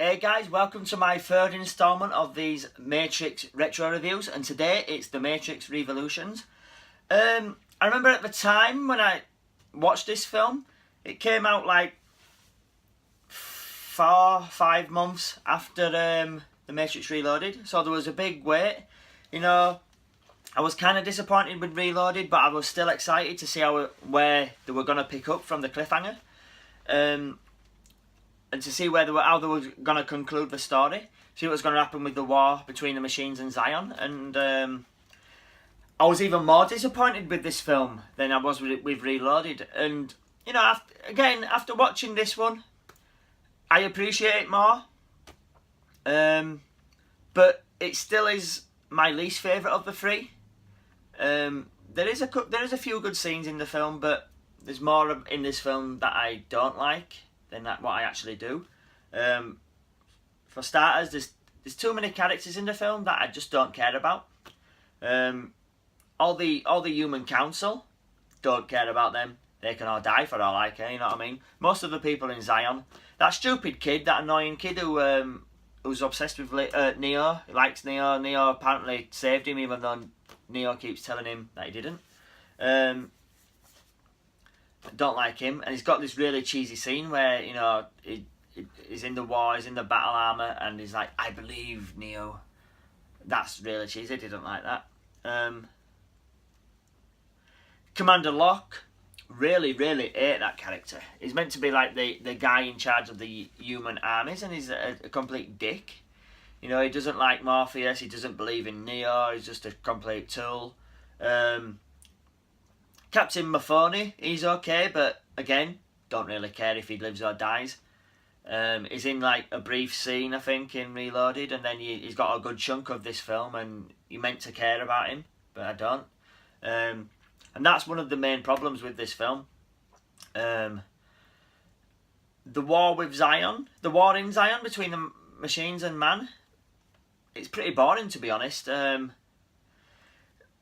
Hey guys, welcome to my third instalment of these Matrix retro reviews, and today it's the Matrix Revolutions. I remember at the time when I watched this film, it came out like 4-5 months after the Matrix Reloaded, so there was a big wait. I was kind of disappointed with Reloaded, but I was still excited to see where they were going to pick up from the cliffhanger. And to see how they were going to conclude the story, see what was going to happen with the war between the machines and Zion, and I was even more disappointed with this film than I was with Reloaded. And after watching this one, I appreciate it more, but it still is my least favourite of the three. There is a few good scenes in the film, but there's more in this film that I don't like than what I actually do. For starters, there's too many characters in the film that I just don't care about. All the human council, don't care about them. They can all die for all I care. You know what I mean? Most of the people in Zion, that stupid kid, that annoying kid who's obsessed with Neo, he likes Neo. Neo apparently saved him, even though Neo keeps telling him that he didn't. Don't like him, and he's got this really cheesy scene where he's in the war, he's in the battle armor, and he's like, "I believe, Neo." That's really cheesy. I didn't like that. Commander Locke, really ate that character. He's meant to be like the guy in charge of the human armies, and he's a complete dick. He doesn't like Morpheus. He doesn't believe in Neo. He's just a complete tool. Captain Mafoni, he's okay, but again, don't really care if he lives or dies. He's in like a brief scene, I think, in Reloaded, and then he's got a good chunk of this film, and you're meant to care about him, but I don't. And that's one of the main problems with this film. The war with Zion, the war in Zion between the machines and man, it's pretty boring, to be honest.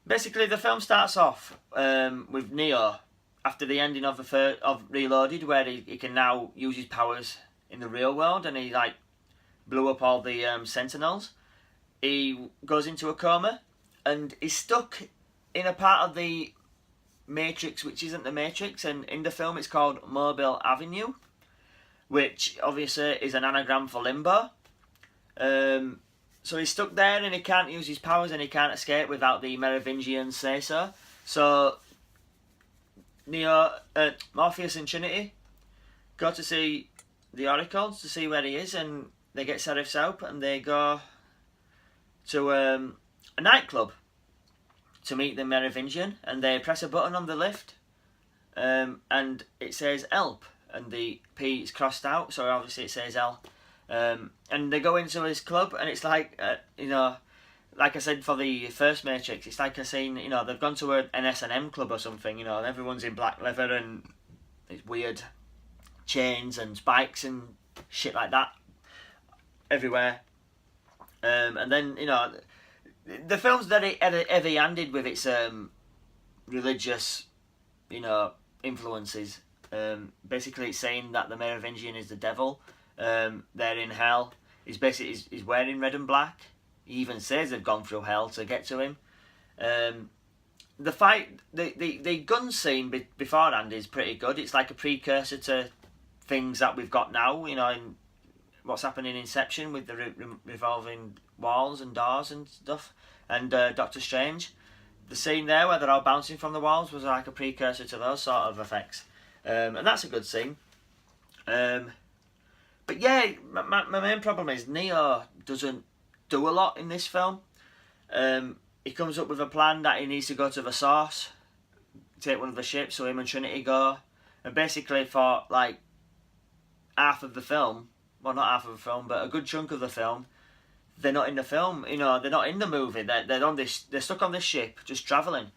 Basically, the film starts off with Neo after the ending of Reloaded, where he can now use his powers in the real world, and he like blew up all the Sentinels. He goes into a coma, and he's stuck in a part of the Matrix which isn't the Matrix, and in the film it's called Mobile Avenue, which obviously is an anagram for limbo. So he's stuck there, and he can't use his powers, and he can't escape without the Merovingians say so. So Morpheus and Trinity go to see the Oracle to see where he is, and they get Seraph's help, and they go to a nightclub to meet the Merovingian, and they press a button on the lift, and it says help, and the P is crossed out, so obviously it says L. And they go into his club, and it's like, like I said for the first Matrix, it's like a scene, they've gone to an S&M club or something, and everyone's in black leather, and it's weird chains and spikes and shit like that everywhere. And then, the film's very heavy-handed with its religious, influences. Basically, it's saying that the Merovingian is the devil. They're in hell. He's wearing red and black. He even says they've gone through hell to get to him. The fight, the gun scene beforehand is pretty good. It's like a precursor to things that we've got now. In what's happening in Inception with the revolving walls and doors and stuff, and Doctor Strange. The scene there where they're all bouncing from the walls was like a precursor to those sort of effects, and that's a good scene. But yeah, my main problem is Neo doesn't do a lot in this film. He comes up with a plan that he needs to go to the source, take one of the ships, so him and Trinity go. And basically for like half of the film, well not half of the film, but a good chunk of the film, they're not in the film. They're not in the movie. They're stuck on this ship, just travelling.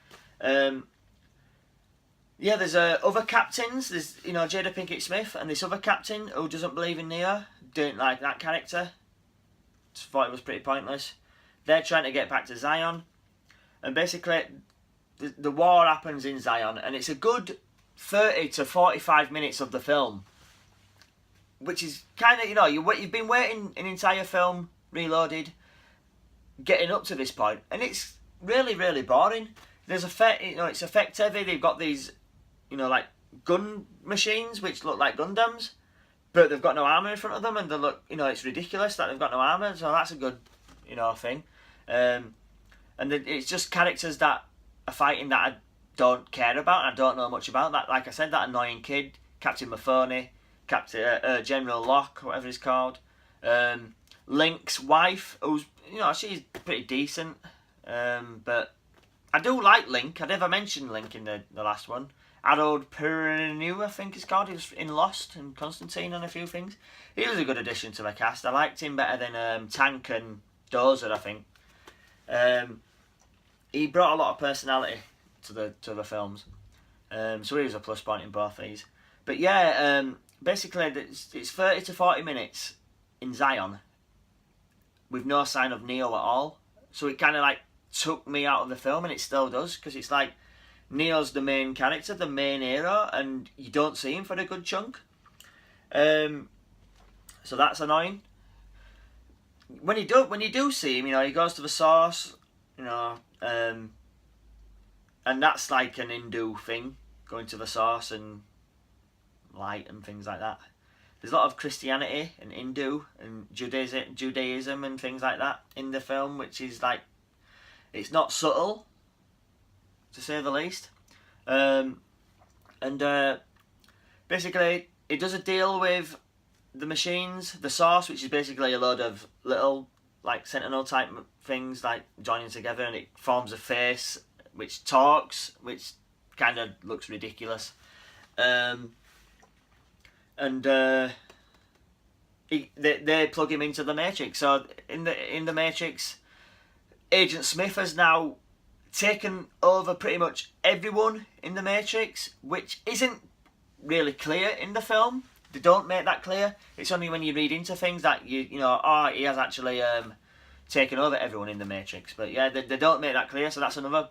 Yeah, there's other captains. There's Jada Pinkett Smith and this other captain who doesn't believe in Neo. Didn't like that character. Just thought it was pretty pointless. They're trying to get back to Zion, and basically the war happens in Zion, and it's a good 30 to 45 minutes of the film which is kind of, you've been waiting an entire film, Reloaded, getting up to this point, and it's really, really boring. There's it's effect heavy. They've got these, like gun machines which look like Gundams, but they've got no armor in front of them, and they look, it's ridiculous that they've got no armor. So that's a good, thing. And it's just characters that are fighting that I don't care about. I don't know much about that. Like I said, that annoying kid, Captain Mafoni, General Locke, whatever he's called. Link's wife, who's, she's pretty decent. But I do like Link. I never mentioned Link in the last one. Harold Perrineau, I think he's called. He was in Lost and Constantine and a few things. He was a good addition to the cast. I liked him better than Tank and Dozer, I think. He brought a lot of personality to the films. So he was a plus point in both these. But yeah, basically it's 30 to 40 minutes in Zion with no sign of Neo at all. So it kind of like took me out of the film, and it still does, because it's like Neo's the main character, the main hero, and you don't see him for a good chunk. So that's annoying. When you do see him, he goes to the source, and that's like an Hindu thing, going to the source and light and things like that. There's a lot of Christianity and Hindu and Judaism and things like that in the film, which is like, it's not subtle, to say the least. Basically, it does a deal with the machines, the source, which is basically a load of little, like, Sentinel type things, like, joining together, and it forms a face which talks, which kind of looks ridiculous. They plug him into the Matrix. So in the Matrix, Agent Smith has now taken over pretty much everyone in the Matrix, which isn't really clear in the film. They don't make that clear. It's only when you read into things that he has actually taken over everyone in the Matrix. But yeah, they don't make that clear, so that's another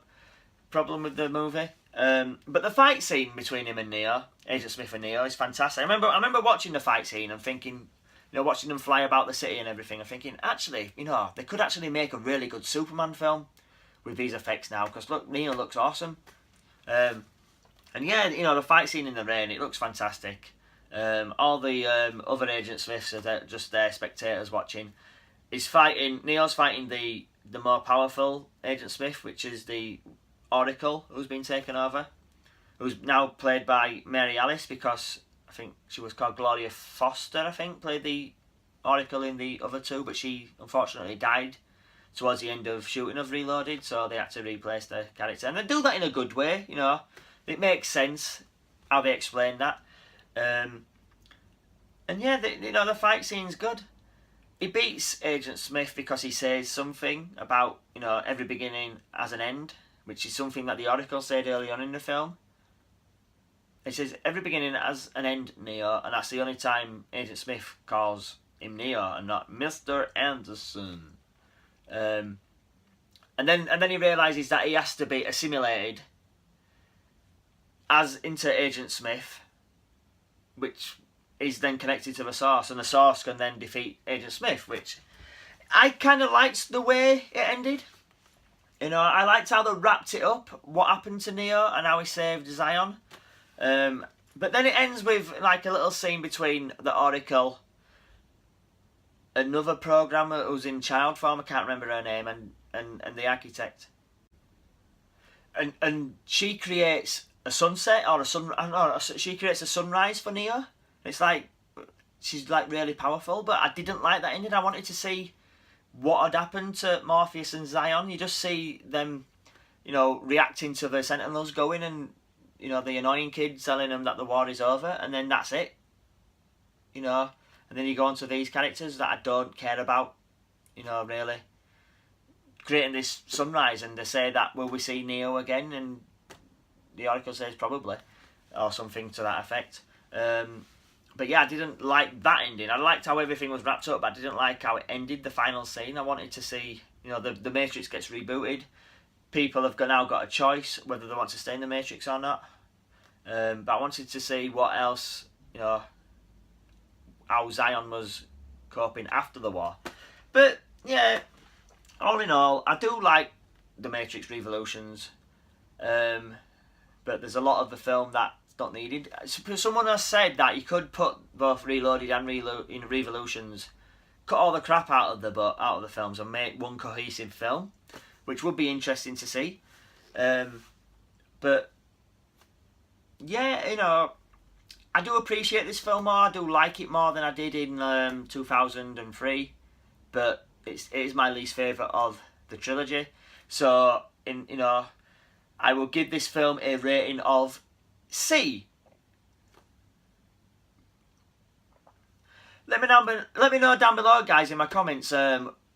problem with the movie. But the fight scene between him and Neo, Agent Smith and Neo, is fantastic. I remember watching the fight scene and thinking, watching them fly about the city and everything, and thinking, actually, they could actually make a really good Superman film with these effects now, because look, Neo looks awesome. And yeah, the fight scene in the rain, it looks fantastic. All the other Agent Smiths are just there, spectators watching. Neo's fighting the more powerful Agent Smith, which is the Oracle, who's been taken over, who's now played by Mary Alice, because I think she was called Gloria Foster, I think, played the Oracle in the other two, but she unfortunately died towards the end of shooting of Reloaded, so they had to replace the character. And they do that in a good way, It makes sense how they explain that. And yeah, the fight scene's good. He beats Agent Smith because he says something about, every beginning has an end, which is something that the Oracle said early on in the film. It says, every beginning has an end, Neo, and that's the only time Agent Smith calls him Neo and not Mr. Anderson. And then he realises that he has to be assimilated into Agent Smith, which is then connected to the Source, and the Source can then defeat Agent Smith, which I kind of liked the way it ended. I liked how they wrapped it up, what happened to Neo and how he saved Zion. But then it ends with like a little scene between the Oracle, another programmer who's in child form, I can't remember her name, and the architect. And she creates a sunset or she creates a sunrise for Neo. It's like she's like really powerful, but I didn't like that ending. I wanted to see what had happened to Morpheus and Zion. You just see them, reacting to the Sentinels going, and the annoying kid telling them that the war is over, and then that's it. And then you go on to these characters that I don't care about, really. Creating this sunrise, and they say that, will we see Neo again? And the Oracle says probably, or something to that effect. But yeah, I didn't like that ending. I liked how everything was wrapped up, but I didn't like how it ended, the final scene. I wanted to see, the Matrix gets rebooted. People have now got a choice whether they want to stay in the Matrix or not. But I wanted to see what else, how Zion was coping after the war. But yeah, all in all, I do like The Matrix Revolutions, but there's a lot of the film that's not needed. Someone has said that you could put both Reloaded and Revolutions, cut all the crap out of the films and make one cohesive film, which would be interesting to see. But yeah, you know, I do appreciate this film more. I do like it more than I did in 2003, but it is my least favourite of the trilogy. So, I will give this film a rating of C. Let me know down below, guys, in my comments,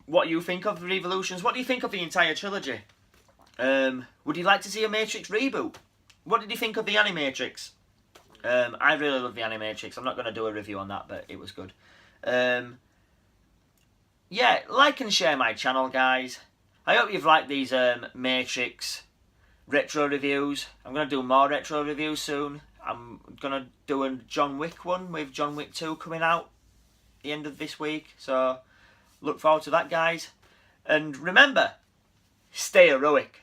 what you think of the Revolutions. What do you think of the entire trilogy? Would you like to see a Matrix reboot? What did you think of the Animatrix? I really love the Animatrix. I'm not going to do a review on that, but it was good. Yeah, like and share my channel, guys. I hope you've liked these Matrix retro reviews. I'm going to do more retro reviews soon. I'm going to do a John Wick one with John Wick 2 coming out the end of this week. So, look forward to that, guys. And remember, stay heroic.